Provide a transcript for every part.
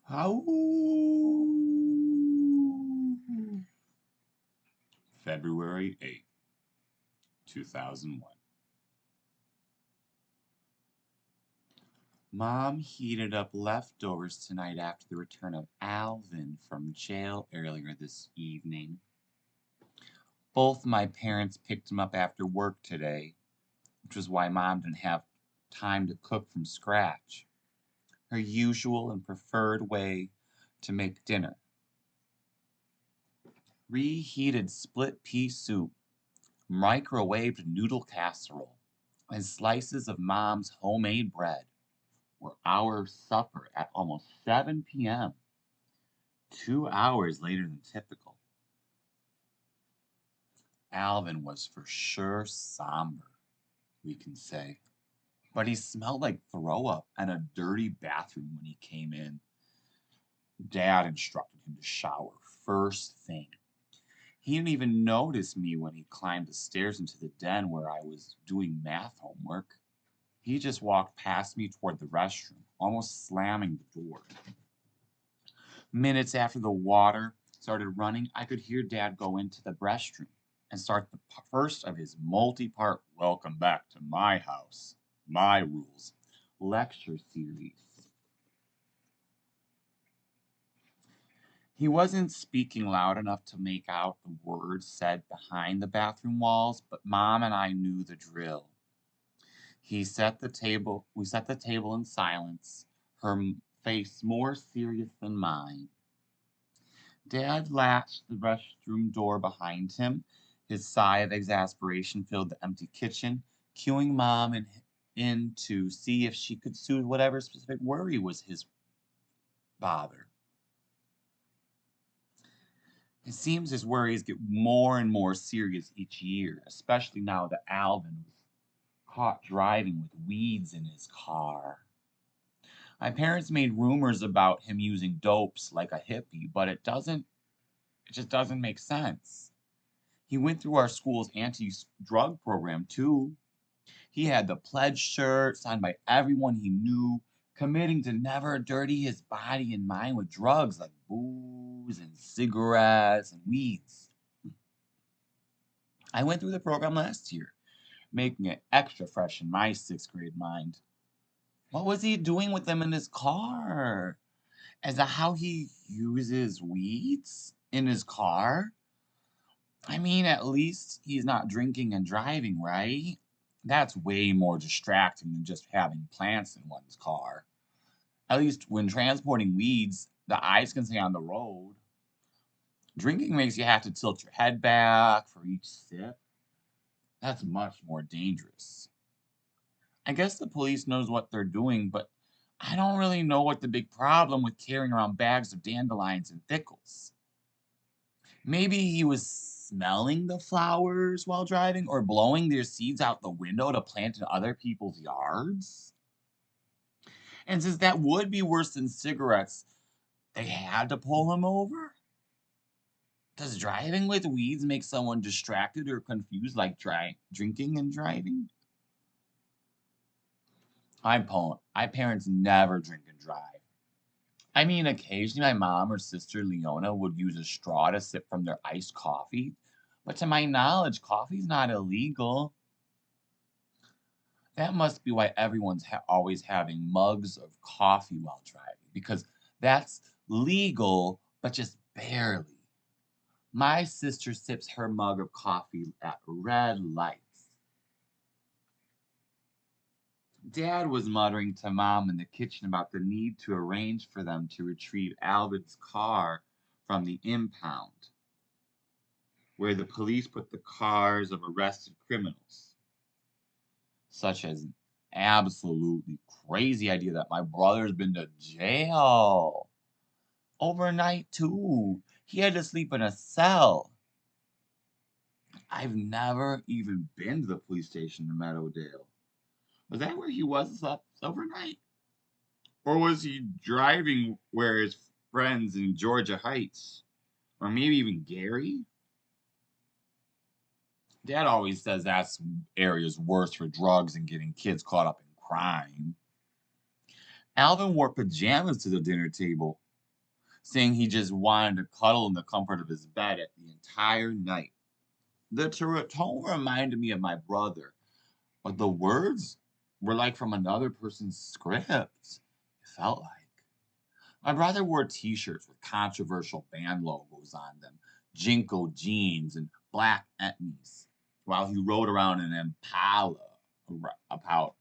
How? February 8th, 2001. Mom heated up leftovers tonight after the return of Alvin from jail earlier this evening. Both my parents picked him up after work today, which was why Mom didn't have time to cook from scratch, her usual and preferred way to make dinner. Reheated split pea soup, microwaved noodle casserole, and slices of Mom's homemade bread were our supper at almost 7 p.m., 2 hours later than typical. Alvin was for sure somber, we can say, but he smelled like throw up and a dirty bathroom when he came in. Dad instructed him to shower first thing. He didn't even notice me when he climbed the stairs into the den where I was doing math homework. He just walked past me toward the restroom, almost slamming the door. Minutes after the water started running, I could hear Dad go into the restroom and start the first of his multi-part "Welcome back to my house, my rules" lecture series. He wasn't speaking loud enough to make out the words said behind the bathroom walls, but Mom and I knew the drill. We set the table in silence, her face more serious than mine. Dad latched the restroom door behind him. His sigh of exasperation filled the empty kitchen, cueing Mom in to see if she could soothe whatever specific worry was his bother. It seems his worries get more and more serious each year, especially now that Alvin was caught driving with weeds in his car. My parents made rumors about him using dopes like a hippie, but it just doesn't make sense. He went through our school's anti-drug program too. He had the pledge shirt signed by everyone he knew, committing to never dirty his body and mind with drugs like booze and cigarettes and weeds. I went through the program last year, making it extra fresh in my sixth grade mind. What was he doing with them in his car? Is that how he uses weeds in his car? I mean, at least he's not drinking and driving, right? That's way more distracting than just having plants in one's car. At least when transporting weeds, the eyes can stay on the road. Drinking makes you have to tilt your head back for each sip. That's much more dangerous. I guess the police knows what they're doing, but I don't really know what the big problem with carrying around bags of dandelions and pickles. Maybe he was smelling the flowers while driving or blowing their seeds out the window to plant in other people's yards. And since that would be worse than cigarettes, they had to pull him over? Does driving with weeds make someone distracted or confused like drinking and driving? My parents never drink and drive. I mean, occasionally my mom or sister Leona would use a straw to sip from their iced coffee, but to my knowledge, coffee's not illegal. That must be why everyone's always having mugs of coffee while driving, because that's legal, but just barely. My sister sips her mug of coffee at red lights. Dad was muttering to Mom in the kitchen about the need to arrange for them to retrieve Alvin's car from the impound, where the police put the cars of arrested criminals. Such as an absolutely crazy idea that my brother's been to jail overnight too. He had to sleep in a cell. I've never even been to the police station in Meadowdale. Was that where he was overnight? Or was he driving where his friends in Georgia Heights? Or maybe even Gary? Dad always says that's area's worse for drugs and getting kids caught up in crime. Alvin wore pajamas to the dinner table. saying he just wanted to cuddle in the comfort of his bed at the entire night. The tone reminded me of my brother, but the words were like from another person's script. It felt like. My brother wore t shirts with controversial band logos on them, Jinko jeans, and black etnies, while he rode around in an Impala, about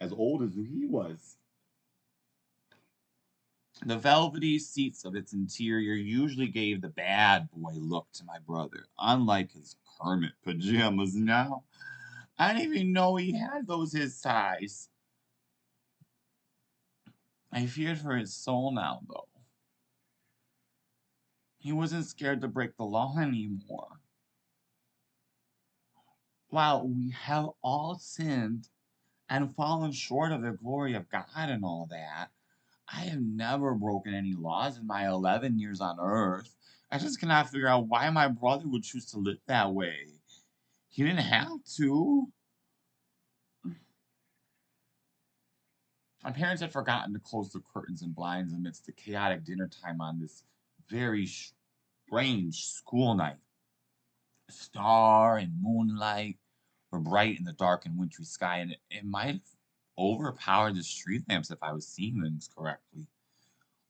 as old as he was. The velvety seats of its interior usually gave the bad boy look to my brother, unlike his Kermit pajamas now. I didn't even know he had those his size. I feared for his soul now, though. He wasn't scared to break the law anymore. While we have all sinned and fallen short of the glory of God and all that, I have never broken any laws in my 11 years on earth. I just cannot figure out why my brother would choose to live that way. He didn't have to. My parents had forgotten to close the curtains and blinds amidst the chaotic dinner time on this very strange school night. Star and moonlight were bright in the dark and wintry sky, and it might have overpowered the street lamps if I was seeing things correctly.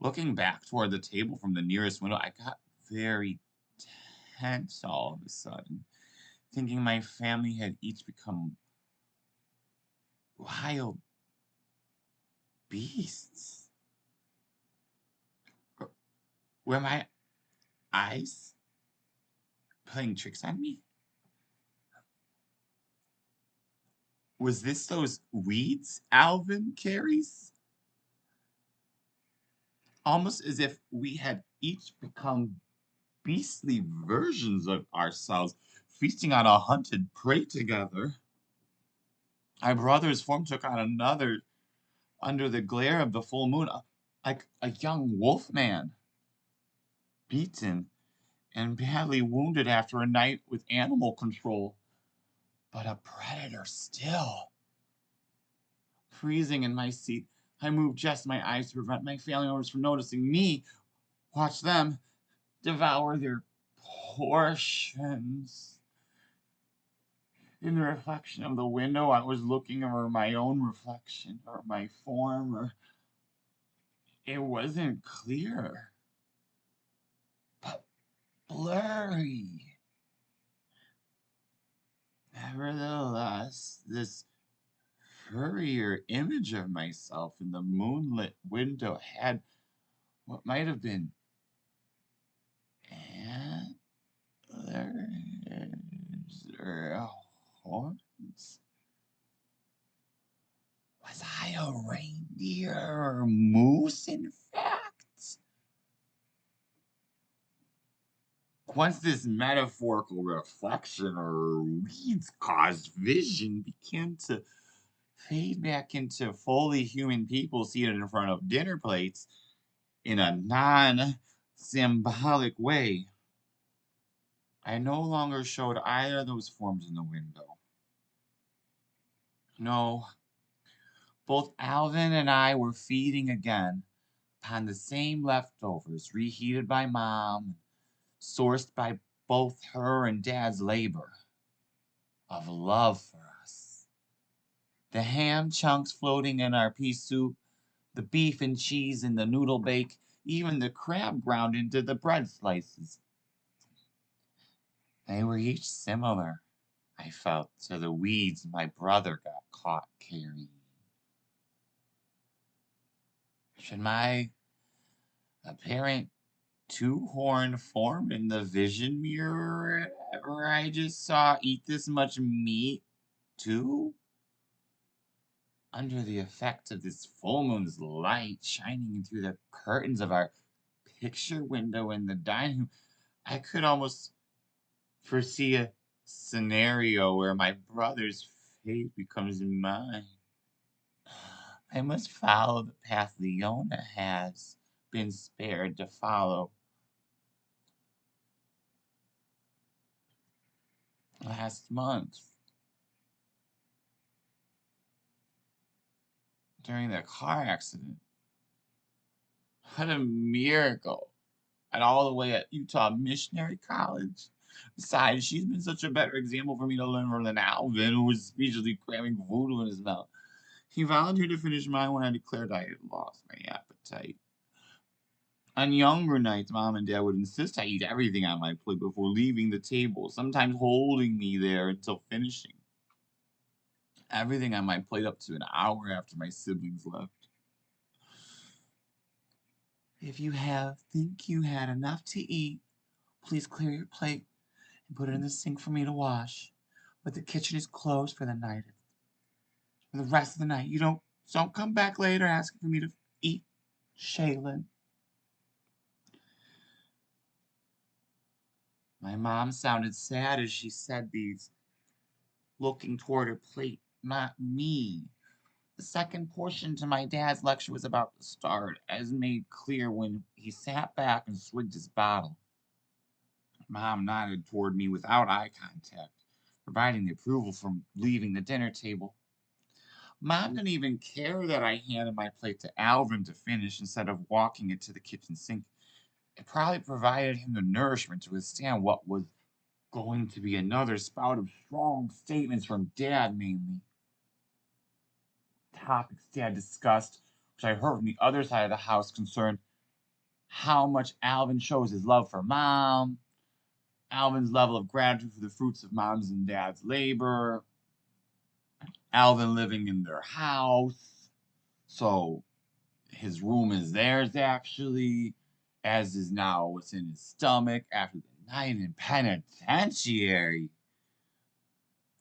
Looking back toward the table from the nearest window, I got very tense all of a sudden, thinking my family had each become wild beasts. Were my eyes playing tricks on me? Was this those weeds Alvin carries? Almost as if we had each become beastly versions of ourselves, feasting on a hunted prey together. My brother's form took on another under the glare of the full moon, like a young wolf man, beaten and badly wounded after a night with animal control, but a predator still. Freezing in my seat, I moved just my eyes to prevent my family members from noticing me. Watch them devour their portions. In the reflection of the window, I was looking over my own reflection, or my form, or it wasn't clear, but blurry. Nevertheless, this furrier image of myself in the moonlit window had what might have been antlers or horns. Was I a reindeer or moose, in fact? Once this metaphorical reflection or weeds caused vision began to fade back into fully human people seated in front of dinner plates in a non symbolic way. I no longer showed either of those forms in the window. No, both Alvin and I were feeding again upon the same leftovers reheated by Mom, sourced by both her and Dad's labor of love for us. The ham chunks floating in our pea soup, the beef and cheese in the noodle bake, even the crab ground into the bread slices. They were each similar, I felt, to the weeds my brother got caught carrying. Should my apparent two-horned form in the vision mirror I just saw eat this much meat too? Under the effect of this full moon's light shining through the curtains of our picture window in the dining room, I could almost foresee a scenario where my brother's fate becomes mine. I must follow the path Leona has been spared to follow. Last month, during the car accident, what a miracle and all the way at Utah Missionary College. Besides, she's been such a better example for me to learn from than Alvin, who was speechlessly cramming voodoo in his mouth. He volunteered to finish mine when I declared I had lost my appetite. On younger nights, Mom and Dad would insist I eat everything on my plate before leaving the table, sometimes holding me there until finishing everything on my plate up to an hour after my siblings left. If you think you had enough to eat, please clear your plate and put it in the sink for me to wash. But the kitchen is closed for the night. For the rest of the night, you don't come back later asking for me to eat, Shaylin. My mom sounded sad as she said these, looking toward her plate, not me. The second portion to my dad's lecture was about to start, as made clear when he sat back and swigged his bottle. Mom nodded toward me without eye contact, providing the approval from leaving the dinner table. Mom didn't even care that I handed my plate to Alvin to finish instead of walking it to the kitchen sink. It probably provided him the nourishment to withstand what was going to be another spout of strong statements from Dad, mainly. Topics Dad discussed, which I heard from the other side of the house, concerned how much Alvin shows his love for Mom, Alvin's level of gratitude for the fruits of Mom's and Dad's labor, Alvin living in their house, so his room is theirs actually, as is now what's in his stomach after the night in penitentiary.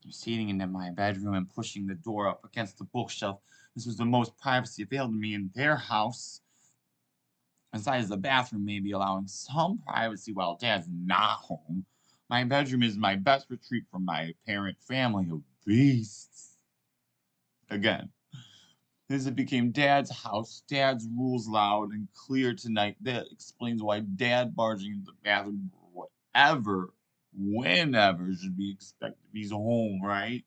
Proceeding into my bedroom and pushing the door up against the bookshelf. This was the most privacy available to me in their house. Besides the bathroom maybe allowing some privacy while Dad's not home, my bedroom is my best retreat from my apparent family of beasts. Again, as it became Dad's house, Dad's rules loud and clear tonight. That explains why Dad barging into the bathroom or whatever, whenever should be expected if he's home, right?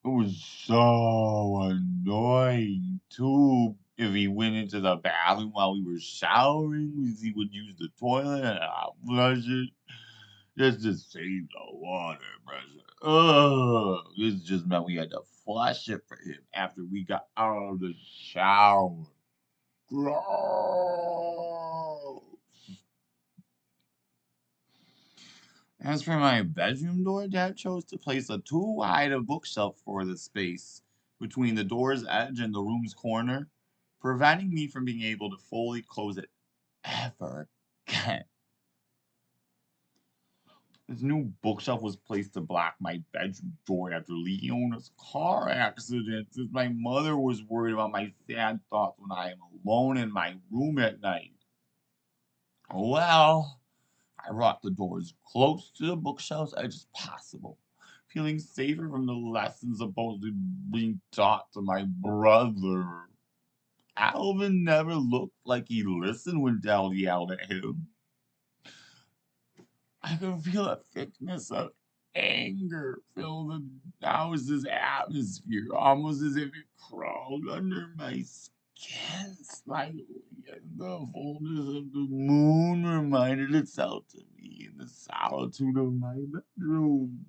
It was so annoying too. If he went into the bathroom while we were showering, because he would use the toilet and I'll flush it. Just to save the water pressure. Ugh. This just meant we had to flush it for him after we got out of the shower. Gross. As for my bedroom door, Dad chose to place a too wide a bookshelf for the space between the door's edge and the room's corner, preventing me from being able to fully close it ever again. This new bookshelf was placed to block my bedroom door after Leona's car accident, since my mother was worried about my sad thoughts when I am alone in my room at night. Well, I brought the door as close to the bookshelf's edge as possible, feeling safer from the lessons supposedly being taught to my brother. Alvin never looked like he listened when Dell yelled at him. I could feel a thickness of anger fill the house's atmosphere, almost as if it crawled under my skin slightly, as the fullness of the moon reminded itself to me in the solitude of my bedroom.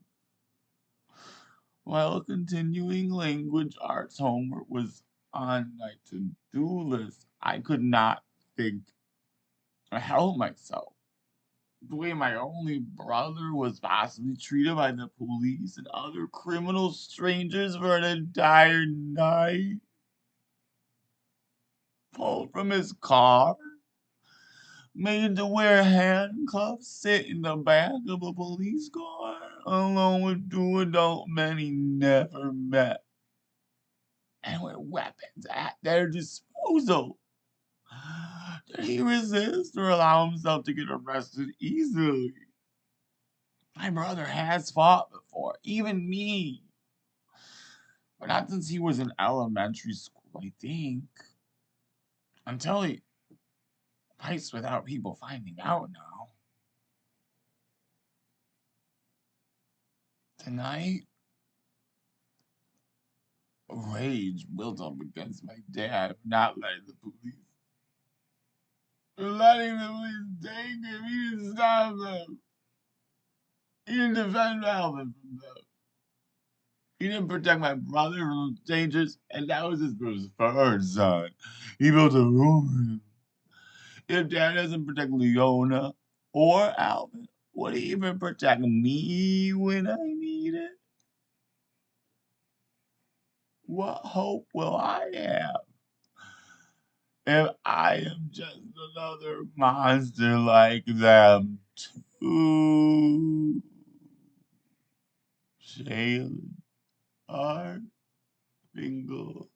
While continuing language arts homework was on my to-do list, I could not think or help myself. The way my only brother was possibly treated by the police and other criminal strangers for an entire night, pulled from his car, made to wear handcuffs, sit in the back of a police car, along with two adult men he never met, and with weapons at their disposal. Did he resist or allow himself to get arrested easily? My brother has fought before, even me. But not since he was in elementary school, I think. Until he fights without people finding out now. Tonight, rage built up against my dad for not letting the police for letting the police take him. He didn't stop them. He didn't defend Alvin from them. He didn't protect my brother from those dangers, and that was his preferred son. He built a room. If Dad doesn't protect Leona or Alvin, would he even protect me when I need it? What hope will I have if I am just another monster like them too? Shaylin R. Bingle.